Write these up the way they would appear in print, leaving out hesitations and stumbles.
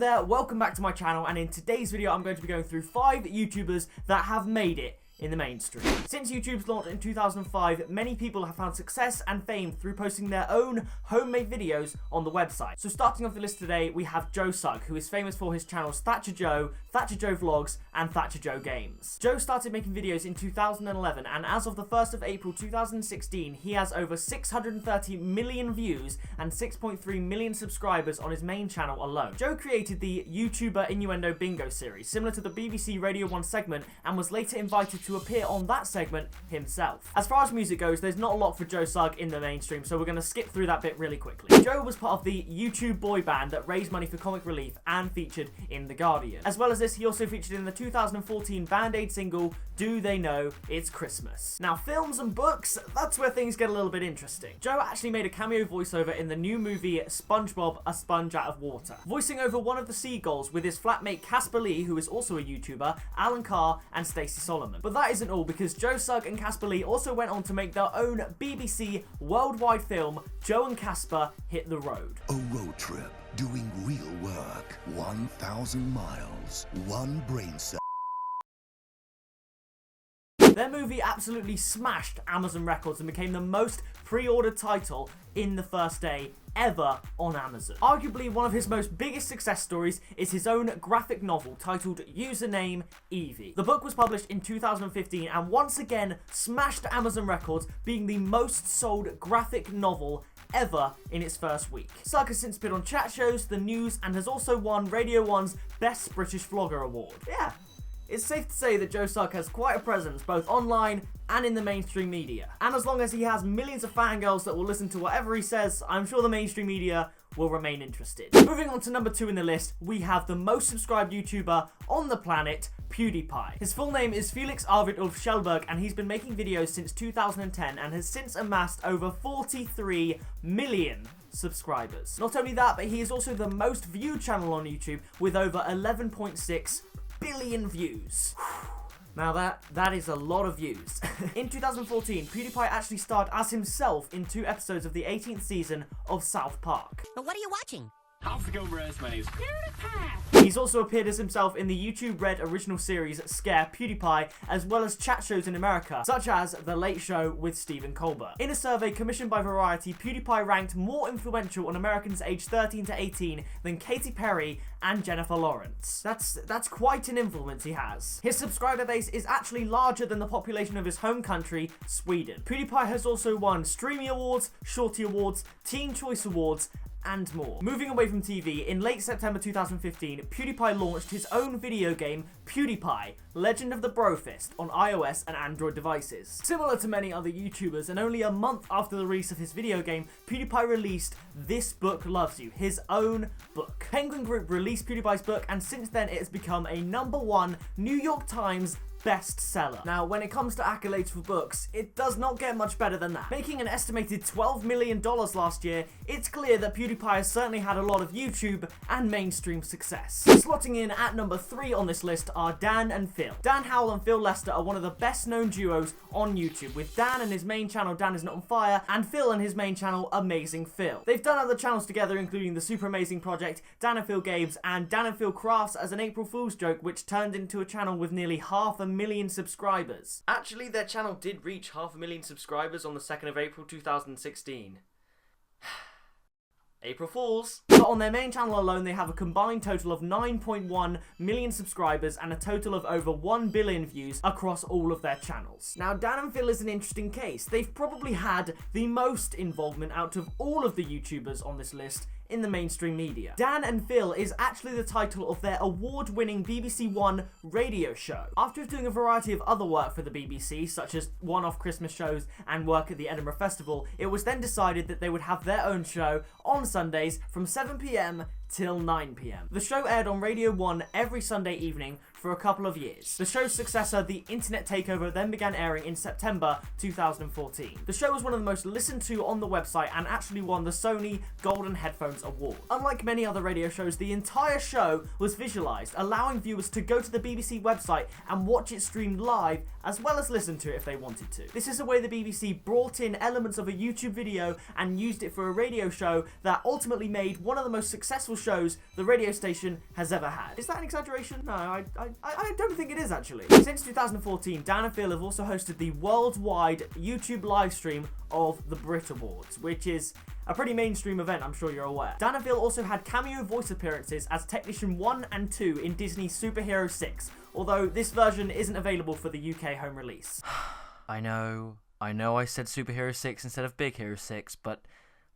there, welcome back to my channel, and in today's video I'm going to be going through 5 YouTubers that have made it in the mainstream. Since YouTube's launch in 2005, many people have found success and fame through posting their own homemade videos on the website. So starting off the list today, we have Joe Sugg, who is famous for his channels Thatcher Joe Vlogs, and Thatcher Joe Games. Joe started making videos in 2011, and as of the 1st of April 2016, he has over 630 million views and 6.3 million subscribers on his main channel alone. Joe created the YouTuber Innuendo Bingo series, similar to the BBC Radio 1 segment, and was later invited to appear on that segment himself. As far as music goes, there's not a lot for Joe Sugg in the mainstream, so we're going to skip through that bit really quickly. Joe was part of the YouTube boy band that raised money for comic relief and featured in The Guardian. As well as this, he also featured in the 2014 Band-Aid single, Do They Know It's Christmas? Now, films and books, that's where things get a little bit interesting. Joe actually made a cameo voiceover in the new movie SpongeBob, A Sponge Out of Water, voicing over one of the seagulls with his flatmate Casper Lee, who is also a YouTuber, Alan Carr, and Stacey Solomon. But that isn't all, because Joe Sugg and Casper Lee also went on to make their own BBC worldwide film, Joe and Casper Hit the Road. A road trip, doing real work, 1,000 miles, one brain cell. Their movie absolutely smashed Amazon records and became the most pre-ordered title in the first day ever on Amazon. Arguably one of his most biggest success stories is his own graphic novel titled Username Evie. The book was published in 2015 and once again smashed Amazon records, being the most sold graphic novel ever in its first week. Sugg has since appeared on chat shows, the news, and has also won Radio 1's Best British Vlogger Award. Yeah. It's safe to say that Joe Sugg has quite a presence both online and in the mainstream media. And as long as he has millions of fangirls that will listen to whatever he says, I'm sure the mainstream media will remain interested. Moving on to number 2 in the list, we have the most subscribed YouTuber on the planet, PewDiePie. His full name is Felix Arvid Ulf Kjellberg, and he's been making videos since 2010 and has since amassed over 43 million subscribers. Not only that, but he is also the most viewed channel on YouTube with over 11.6 billion views. Now that is a lot of views. In 2014, PewDiePie actually starred as himself in 2 episodes of the 18th season of South Park. But what are you watching? How's it going, Res? My name's PewDiePie. He's also appeared as himself in the YouTube Red original series Scare PewDiePie, as well as chat shows in America, such as The Late Show with Stephen Colbert. In a survey commissioned by Variety, PewDiePie ranked more influential on Americans aged 13 to 18 than Katy Perry and Jennifer Lawrence. That's quite an influence he has. His subscriber base is actually larger than the population of his home country, Sweden. PewDiePie has also won Streamy Awards, Shorty Awards, Teen Choice Awards, and more. Moving away from TV, in late September 2015, PewDiePie launched his own video game, PewDiePie, Legend of the Brofist, on iOS and Android devices. Similar to many other YouTubers, and only a month after the release of his video game, PewDiePie released This Book Loves You, his own book. Penguin Group released PewDiePie's book, and since then it has become a #1 New York Times bestseller. Now, when it comes to accolades for books, it does not get much better than that. Making an estimated $12 million last year, it's clear that PewDiePie has certainly had a lot of YouTube and mainstream success. Slotting in at number 3 on this list are Dan and Phil. Dan Howell and Phil Lester are one of the best known duos on YouTube, with Dan and his main channel Dan Is Not On Fire, and Phil and his main channel Amazing Phil. They've done other channels together, including the Super Amazing Project, Dan and Phil Games, and Dan and Phil Crafts as an April Fool's joke, which turned into a channel with nearly 500,000 subscribers. Actually, their channel did reach 500,000 subscribers on the 2nd of April 2016. April Fools. But on their main channel alone, they have a combined total of 9.1 million subscribers and a total of over 1 billion views across all of their channels. Now, Dan and Phil is an interesting case. They've probably had the most involvement out of all of the YouTubers on this list in the mainstream media. Dan and Phil is actually the title of their award-winning BBC One radio show. After doing a variety of other work for the BBC, such as one-off Christmas shows and work at the Edinburgh Festival, it was then decided that they would have their own show on Sundays from 7 PM till 9 PM. The show aired on Radio 1 every Sunday evening for a couple of years. The show's successor, The Internet Takeover, then began airing in September 2014. The show was one of the most listened to on the website and actually won the Sony Golden Headphones Award. Unlike many other radio shows, the entire show was visualized, allowing viewers to go to the BBC website and watch it streamed live, as well as listen to it if they wanted to. This is the way the BBC brought in elements of a YouTube video and used it for a radio show that ultimately made one of the most successful shows the radio station has ever had. Is that an exaggeration? No, I don't think it is, actually. Since 2014, Dan and Phil have also hosted the worldwide YouTube live stream of the Brit Awards, which is a pretty mainstream event, I'm sure you're aware. Dan and Phil also had cameo voice appearances as Technician 1 and 2 in Disney's Superhero 6, although this version isn't available for the UK home release. I know I said Superhero 6 instead of Big Hero 6, but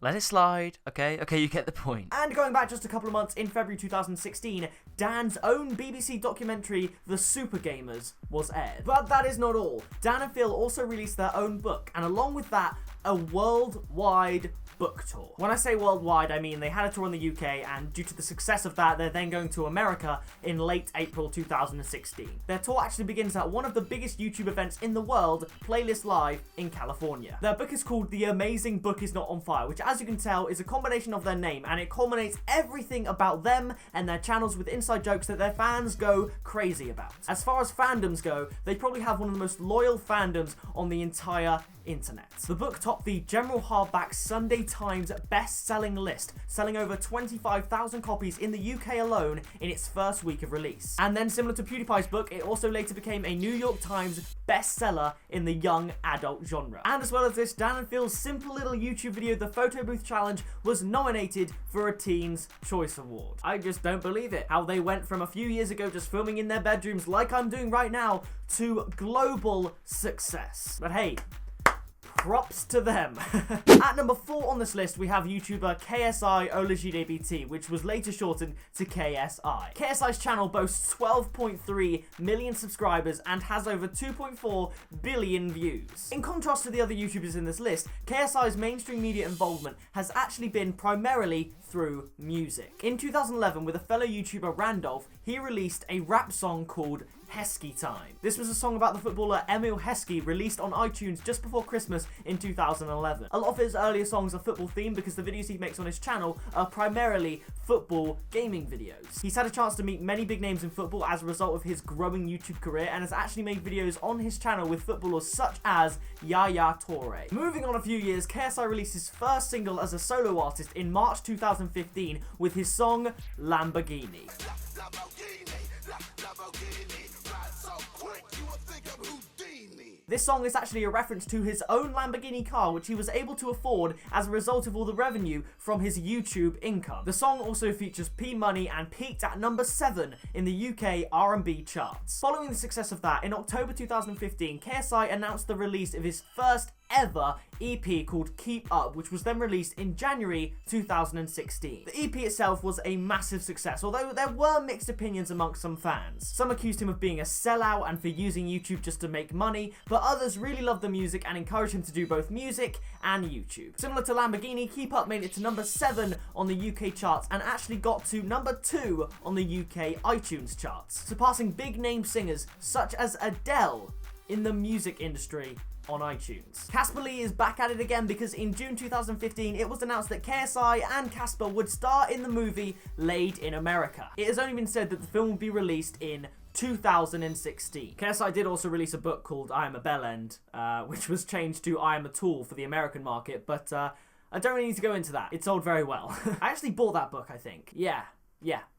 let it slide, okay? Okay, you get the point. And going back just a couple of months, in February 2016, Dan's own BBC documentary, The Super Gamers, was aired. But that is not all. Dan and Phil also released their own book, and along with that, a worldwide book tour. When I say worldwide, I mean they had a tour in the UK, and due to the success of that, they're then going to America in late April 2016. Their tour actually begins at one of the biggest YouTube events in the world, Playlist Live, in California. Their book is called The Amazing Book Is Not on Fire, which, as you can tell, is a combination of their name, and it culminates everything about them and their channels with inside jokes that their fans go crazy about. As far as fandoms go, they probably have one of the most loyal fandoms on the entire internet. The book topped the general hardback Sunday Times best-selling list, selling over 25,000 copies in the UK alone in its first week of release. And then, similar to PewDiePie's book, it also later became a New York Times bestseller in the young adult genre. And as well as this, Dan and Phil's simple little YouTube video, The Photo Booth Challenge, was nominated for a Teen's Choice Award. I just don't believe it. How they went from a few years ago just filming in their bedrooms like I'm doing right now to global success. But hey, props to them. At number 4 on this list, we have YouTuber KSI OLAJDBT, which was later shortened to KSI. KSI's channel boasts 12.3 million subscribers and has over 2.4 billion views. In contrast to the other YouTubers in this list, KSI's mainstream media involvement has actually been primarily through music. In 2011, with a fellow YouTuber Randolph, he released a rap song called Heskey Time. This was a song about the footballer Emil Heskey, released on iTunes just before Christmas in 2011. A lot of his earlier songs are football themed because the videos he makes on his channel are primarily football gaming videos. He's had a chance to meet many big names in football as a result of his growing YouTube career, and has actually made videos on his channel with footballers such as Yaya Toure. Moving on a few years, KSI released his first single as a solo artist in March 2015 with his song Lamborghini. This song is actually a reference to his own Lamborghini car, which he was able to afford as a result of all the revenue from his YouTube income. The song also features P Money and peaked at number 7 in the UK R&B charts. Following the success of that, in October 2015, KSI announced the release of his first ever EP called Keep Up, which was then released in January 2016. The EP itself was a massive success, although there were mixed opinions amongst some fans. Some accused him of being a sellout and for using YouTube just to make money, but others really loved the music and encouraged him to do both music and YouTube. Similar to Lamborghini, Keep Up made it to number 7 on the UK charts and actually got to number 2 on the UK iTunes charts, surpassing big name singers such as Adele in the music industry on iTunes. Casper Lee is back at it again because in June 2015 it was announced that KSI and Casper would star in the movie Laid in America. It has only been said that the film will be released in 2016. KSI did also release a book called I Am a Bellend, which was changed to I Am a Tool for the American market, but I don't really need to go into that. It sold very well. I actually bought that book, I think. Yeah,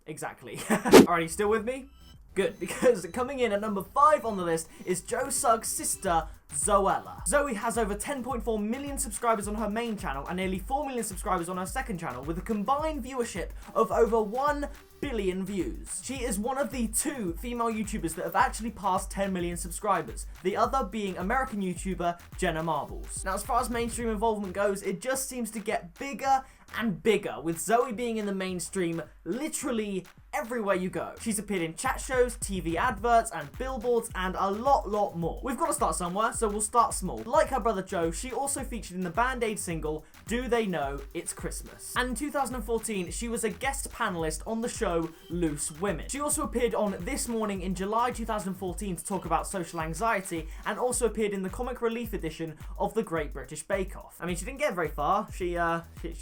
exactly. Alright, still with me? Good, because coming in at number 5 on the list is Joe Suggs' sister, Zoella. Zoe has over 10.4 million subscribers on her main channel and nearly 4 million subscribers on her second channel, with a combined viewership of over 1 billion views. She is one of the 2 female YouTubers that have actually passed 10 million subscribers, the other being American YouTuber Jenna Marbles. Now, as far as mainstream involvement goes, it just seems to get bigger and bigger, with Zoe being in the mainstream literally everywhere you go. She's appeared in chat shows, TV adverts, and billboards, and a lot more. We've got to start somewhere, so we'll start small. Like her brother Joe, she also featured in the Band-Aid single, Do They Know It's Christmas? And in 2014, she was a guest panelist on the show Loose Women. She also appeared on This Morning in July 2014 to talk about social anxiety, and also appeared in the comic relief edition of The Great British Bake Off. I mean, she didn't get very far. She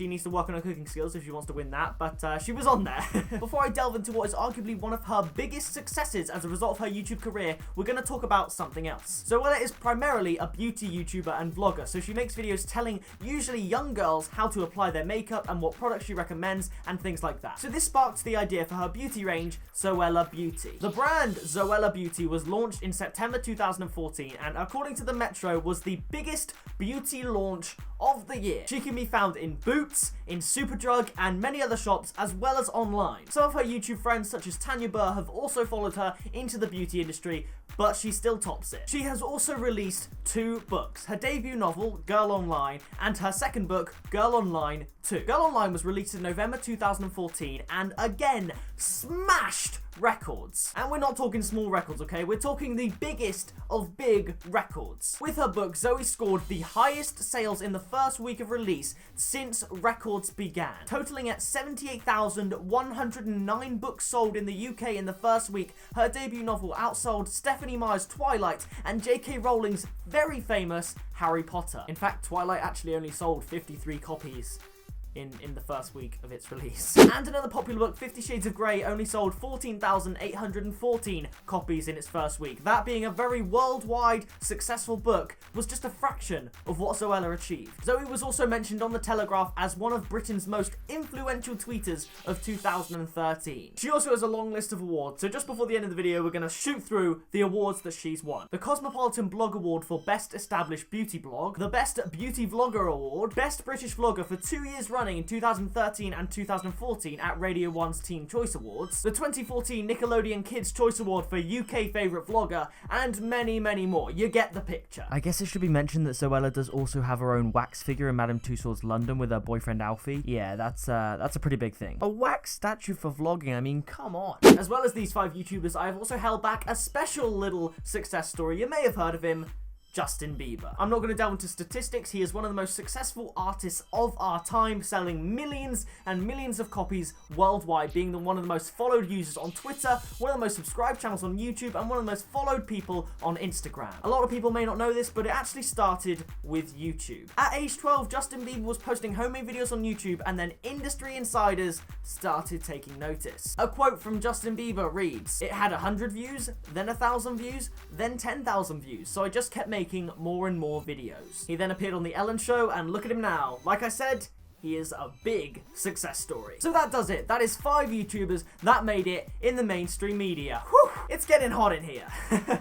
needs to work on her cooking skills if she wants to win that, but she was on there. Before I delve into what is arguably one of her biggest successes as a result of her YouTube career, we're going to talk about something else. Zoella is primarily a beauty YouTuber and vlogger, so she makes videos telling usually young girls how to apply their makeup and what products she recommends and things like that. So this sparked the idea for her beauty range, Zoella Beauty. The brand Zoella Beauty was launched in September 2014 and according to the Metro was the biggest beauty launch of the year. She can be found in Boots, in Superdrug and many other shops as well as online. Some of her YouTube friends such as Tanya Burr have also followed her into the beauty industry, but she still tops it. She has also released 2 books, her debut novel, Girl Online, and her second book, Girl Online 2. Girl Online was released in November 2014 and again smashed records. And we're not talking small records, okay? We're talking the biggest of big records. With her book, Zoe scored the highest sales in the first week of release since records began, totaling at 78,109 books sold in the UK in the first week. Her debut novel outsold Stephanie Meyer's Twilight and J.K. Rowling's very famous Harry Potter. In fact, Twilight actually only sold 53 copies in the first week of its release. And another popular book, 50 Shades of Grey, only sold 14,814 copies in its first week. That being a very worldwide successful book was just a fraction of what Zoella achieved. Zoe was also mentioned on The Telegraph as one of Britain's most influential tweeters of 2013. She also has a long list of awards, so just before the end of the video, we're going to shoot through the awards that she's won. The Cosmopolitan Blog Award for Best Established Beauty Blog, the Best Beauty Vlogger Award, Best British Vlogger for 2 years running in 2013 and 2014 at Radio 1's Teen Choice Awards, the 2014 Nickelodeon Kids' Choice Award for UK Favourite Vlogger, and many, many more. You get the picture. I guess it should be mentioned that Zoella does also have her own wax figure in Madame Tussauds London with her boyfriend Alfie. Yeah, that's a pretty big thing. A wax statue for vlogging, I mean, come on. As well as these 5 YouTubers, I have also held back a special little success story. You may have heard of him. Justin Bieber. I'm not going to delve into statistics. He is one of the most successful artists of our time, selling millions and millions of copies worldwide, being one of the most followed users on Twitter, one of the most subscribed channels on YouTube, and one of the most followed people on Instagram. A lot of people may not know this, but it actually started with YouTube. At age 12, Justin Bieber was posting homemade videos on YouTube, and then industry insiders started taking notice. A quote from Justin Bieber reads, "It had 100 views, then 1,000 views, then 10,000 views, so I just kept making more and more videos." He then appeared on The Ellen Show, and look at him now. Like I said, he is a big success story. So that does it. That is 5 YouTubers that made it in the mainstream media. Whew, it's getting hot in here.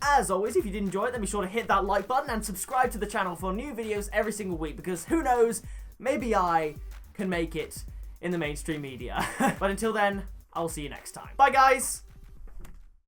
As always, if you did enjoy it, then be sure to hit that like button and subscribe to the channel for new videos every single week, because who knows, maybe I can make it in the mainstream media. But until then, I'll see you next time. Bye, guys!